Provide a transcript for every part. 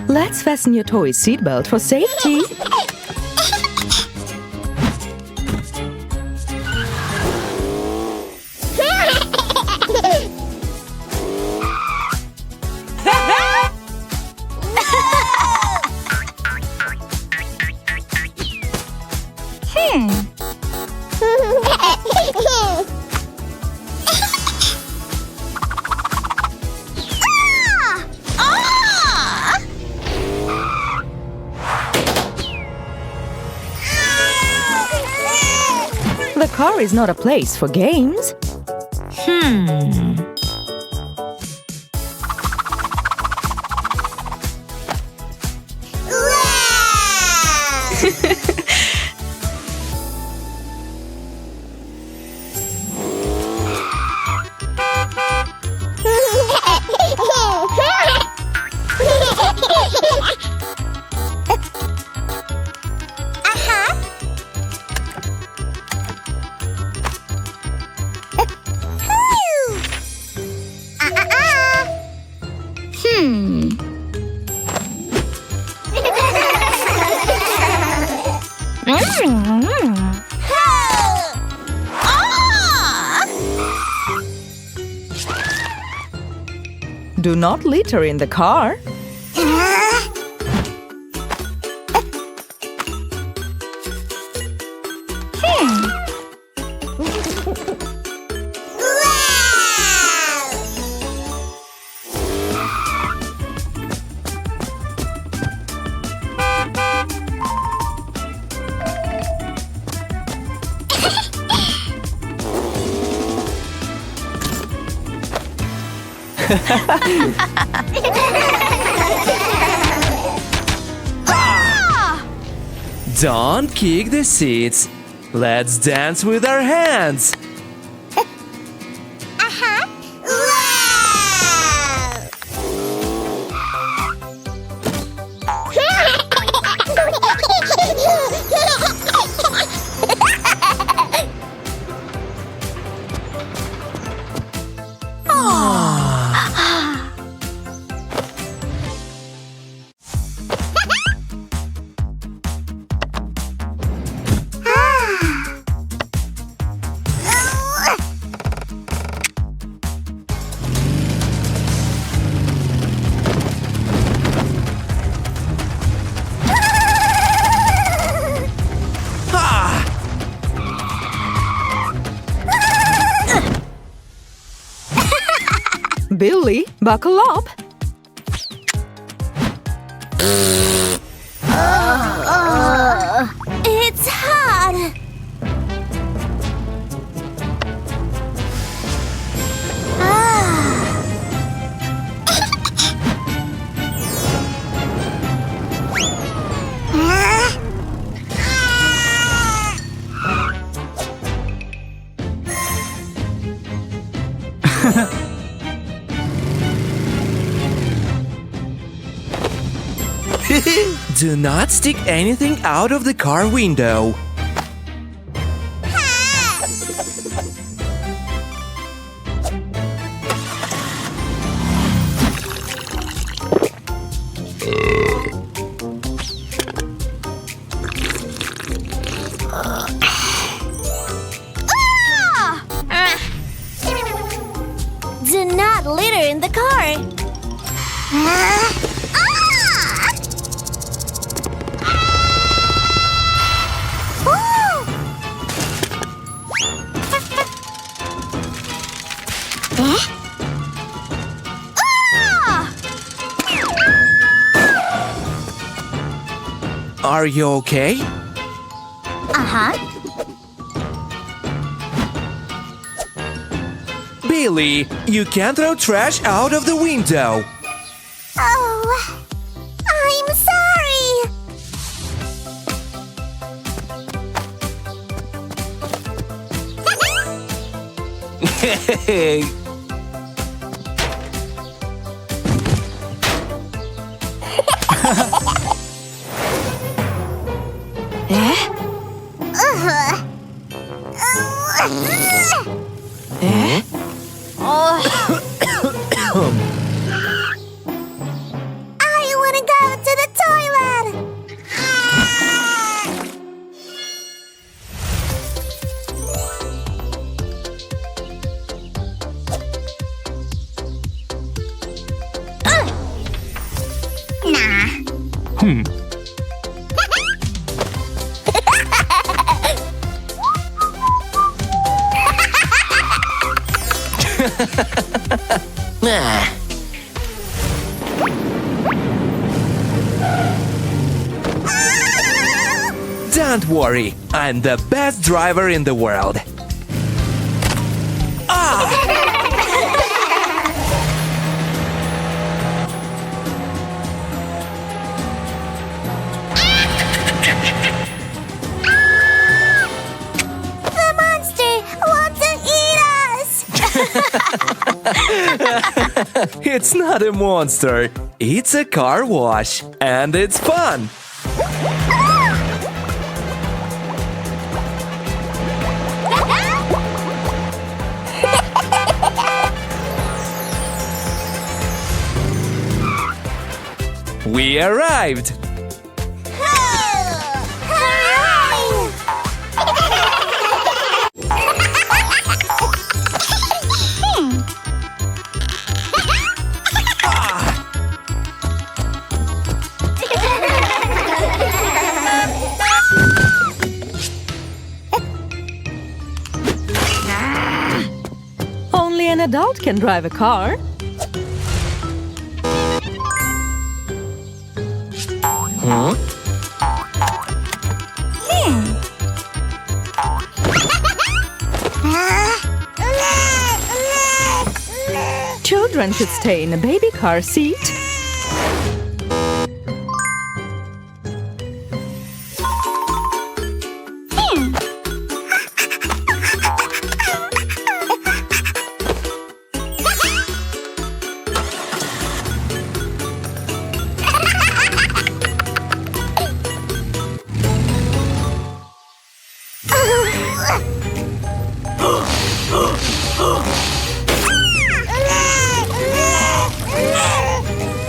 Let's fasten your toy seatbelt for safety. The car is not a place for games. Do not litter in the car. Don't kick the seats. Let's dance with our hands. Billy, buckle up. It's hot. Do not stick anything out of the car window. Do not litter in the car. Are you okay? Billy, you can't throw trash out of the window. Oh, I'm sorry. Hey. Ah. Don't worry, I'm the best driver in the world. The monster wants to eat us! It's not a monster, it's a car wash, and it's fun. We arrived! Only an adult can drive a car. Huh? Children should stay in a baby car seat.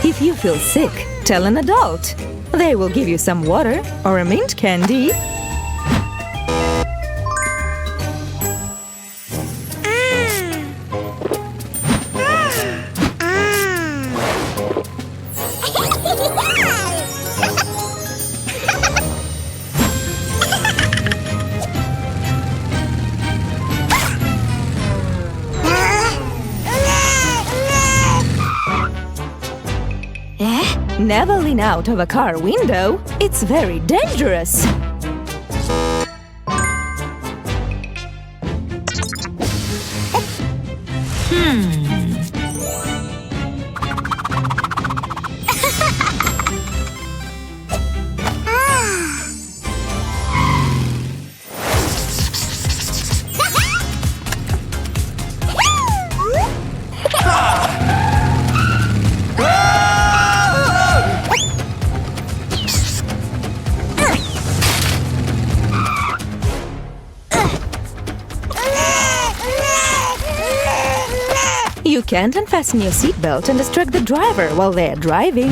If you feel sick, tell an adult. They will give you some water or a mint candy. Never lean out of a car window. It's very dangerous. You can't unfasten your seatbelt and distract the driver while they're driving.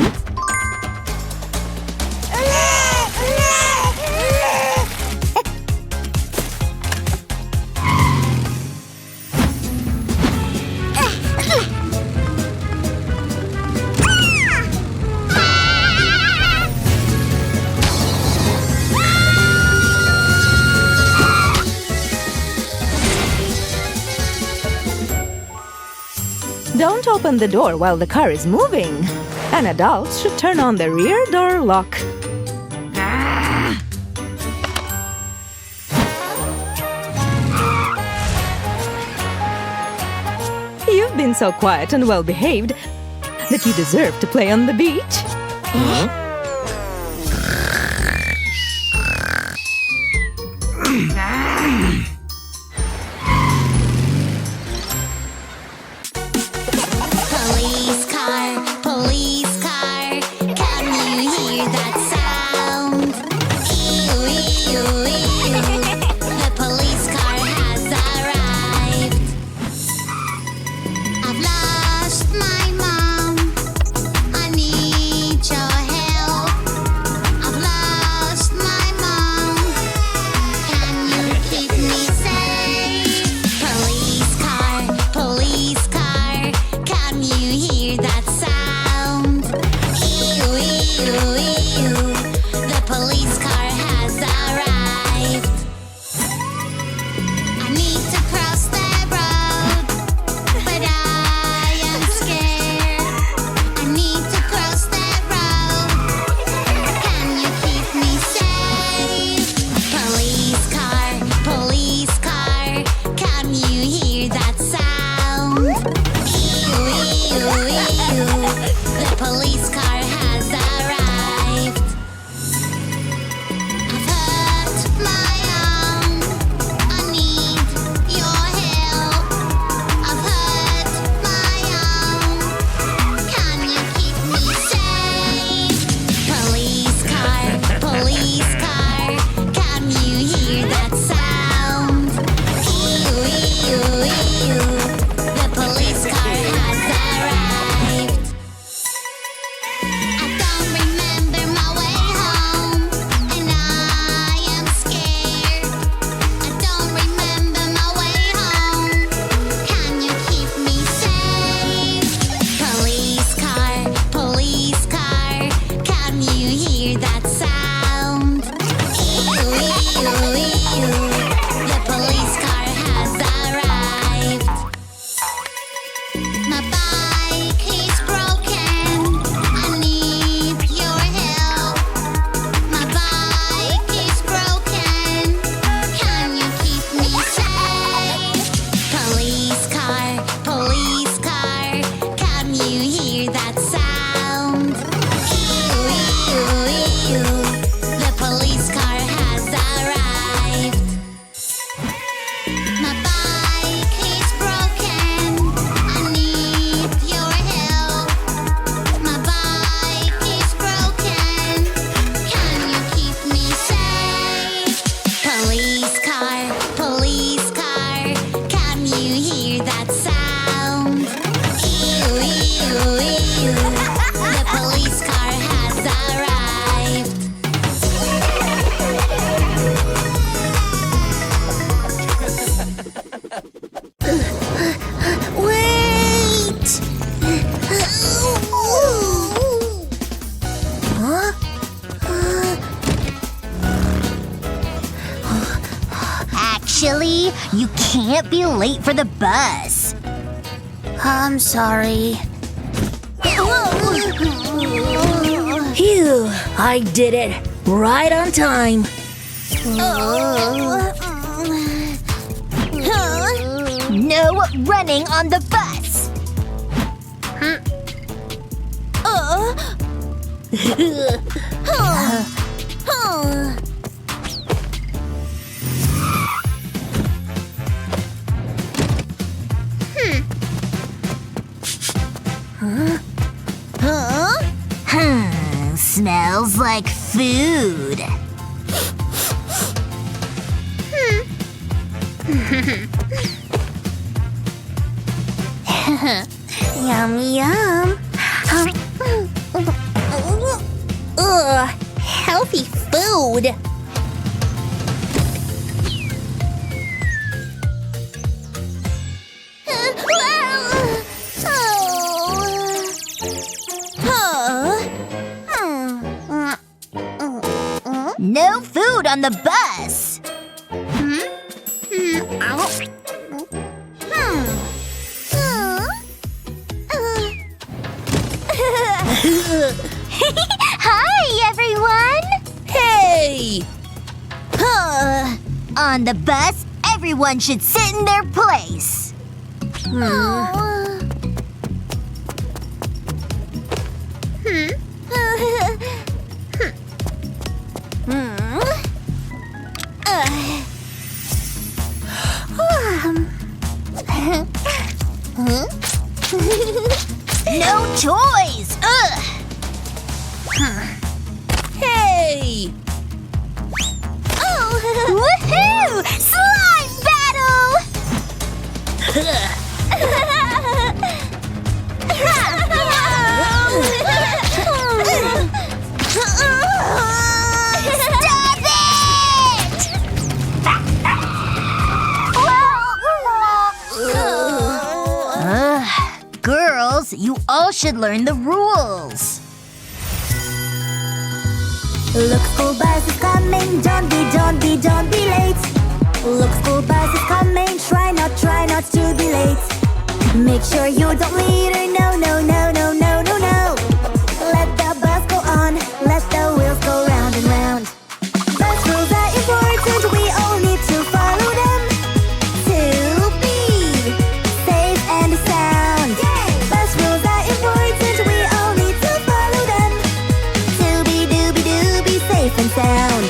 Don't open the door while the car is moving. An adult should turn on the rear door lock. You've been so quiet and well-behaved that you deserve to play on the beach. Police car, can you hear that sound? Ew, ew, ew. The police car has arrived. I've lost my mom. I need your help. Chili, you can't be late for the bus. I'm sorry. Phew, I did it. Right on time. No running on the bus. Smells like food. Yum, yum. Ugh, healthy food. No food on the bus. Hi, everyone. Hey! On the bus, everyone should sit in their place. No toys! Ugh! Hey! Woohoo! Slime battle! Stop it! Girls, you all should learn the rules. Look, school bus is coming, don't be late. Look, school bus is coming, try not to be late. Make sure you don't litter, no. Let the bus go on, let the wheels go round and round. Bus rules are important, we all need to follow them to be safe and sound. Bus rules are important, we all need to follow them to be safe and sound.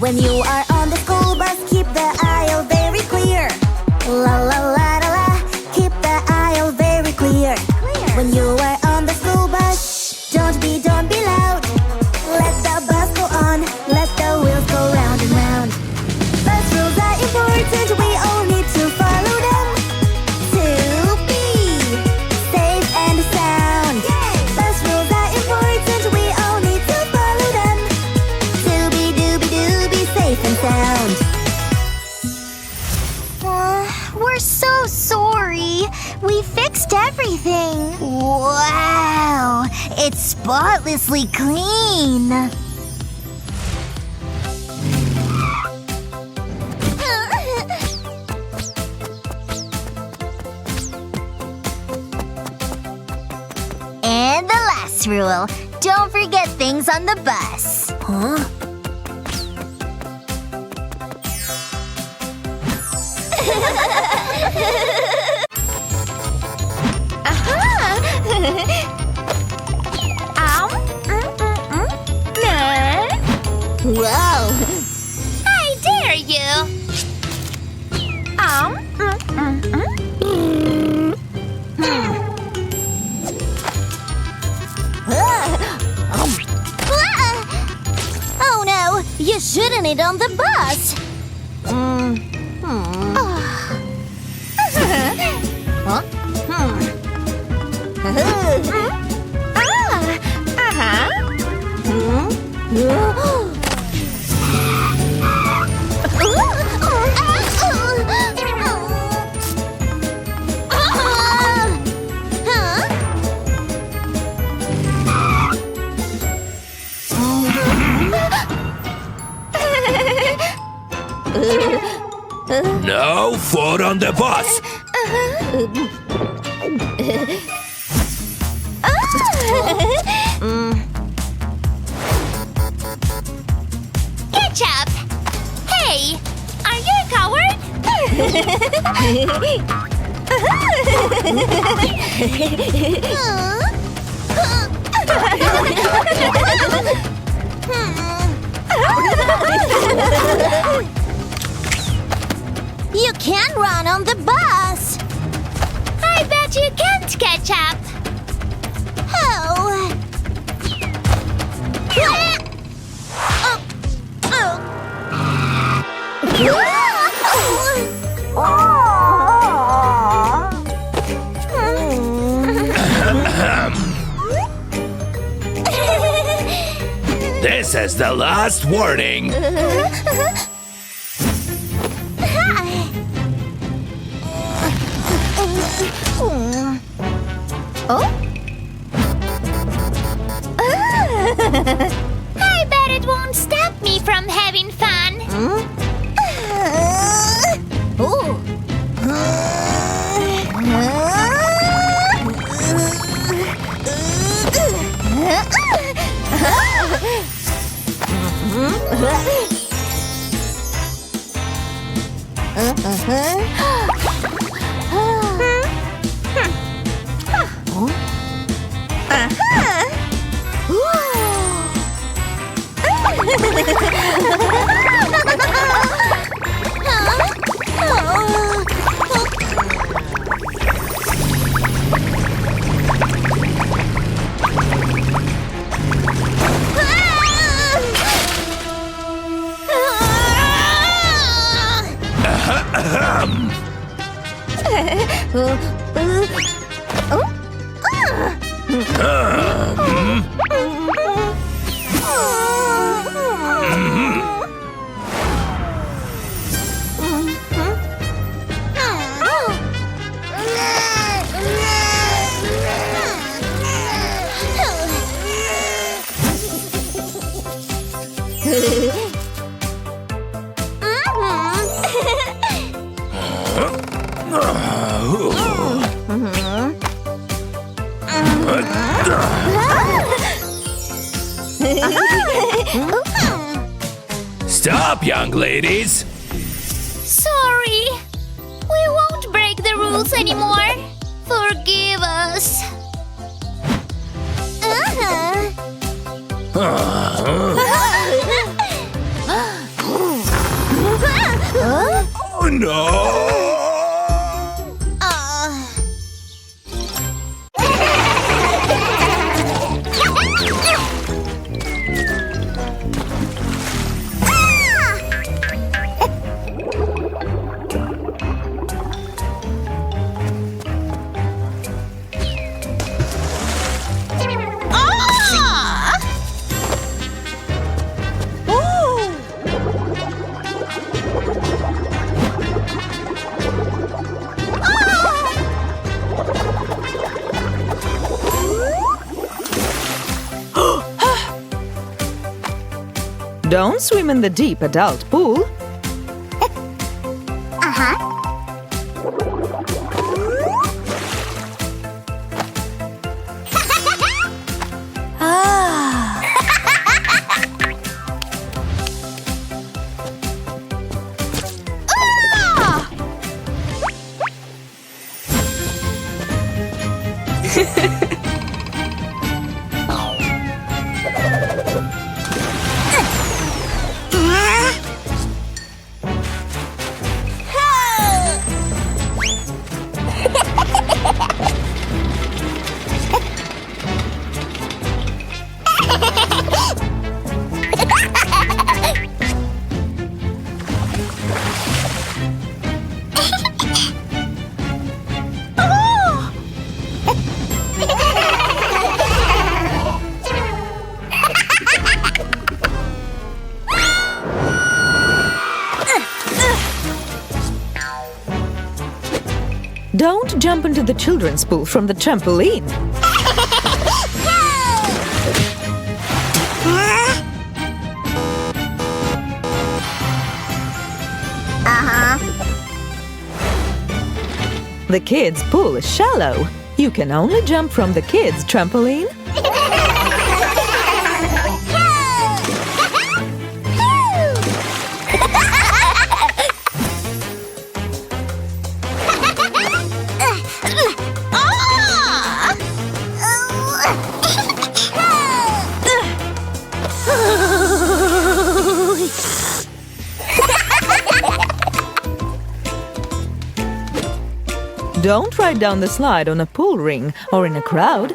When you are on the school bus, keep the aisle very clear. La la la la la, keep the aisle very clear. When you are on the school bus, don't be loud. Let the bus go on, let the wheels go round and round. Bus rules are important, we all need to follow them to be safe and sound. Bus rules are important, we all need to follow them to be safe and sound. We're so sorry. We fixed everything. Wow, it's spotlessly clean. And the last rule, don't forget things on the bus. Huh? Whoa! I dare you! Oh no! You shouldn't eat on the bus! No food on the bus. Ketchup! Hey! Are you a coward? You can't run on the bus! I bet you can't catch up! Oh! This is the last warning. I bet it won't stop me from having fun. Stop, young ladies. Sorry. We won't break the rules anymore. Forgive us. Oh no! Don't swim in the deep adult pool. Don't jump into the children's pool from the trampoline. The kids' pool is shallow. You can only jump from the kids' trampoline. Don't ride down the slide on a pool ring or in a crowd.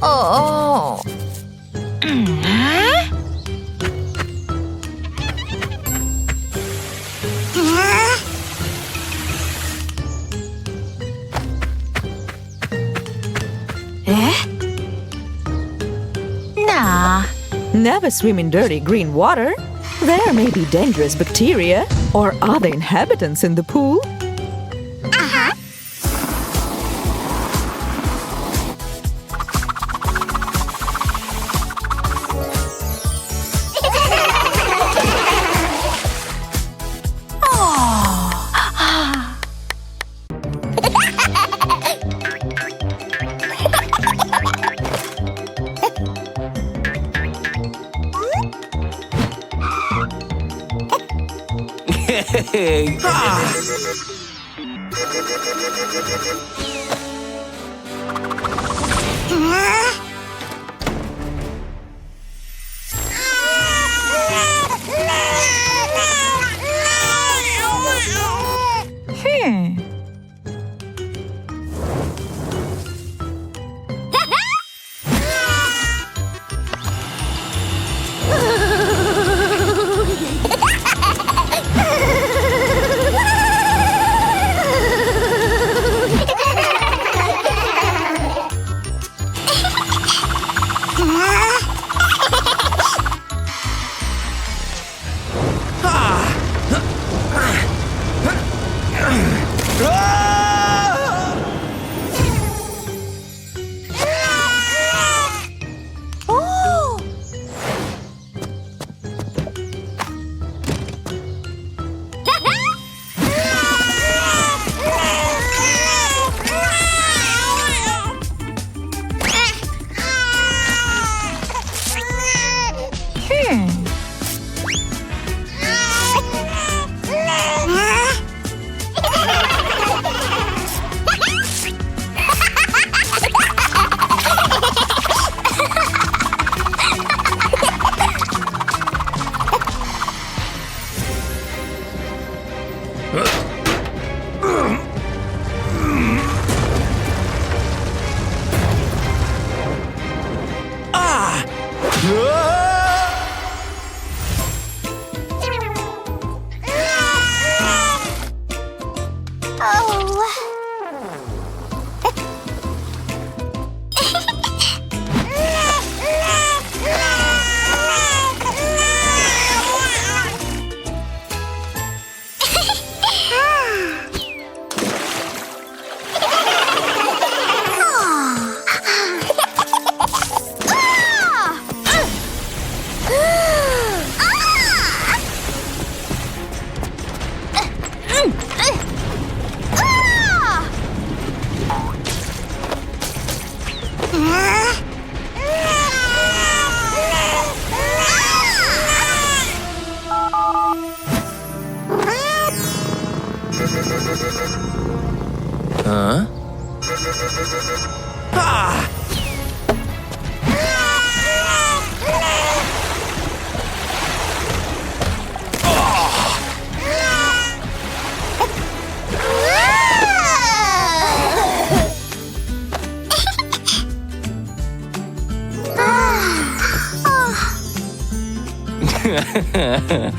Oh. Nah. Never swim in dirty green water. There may be dangerous bacteria or other inhabitants in the pool. Hey! Huh? Ah! Yeah!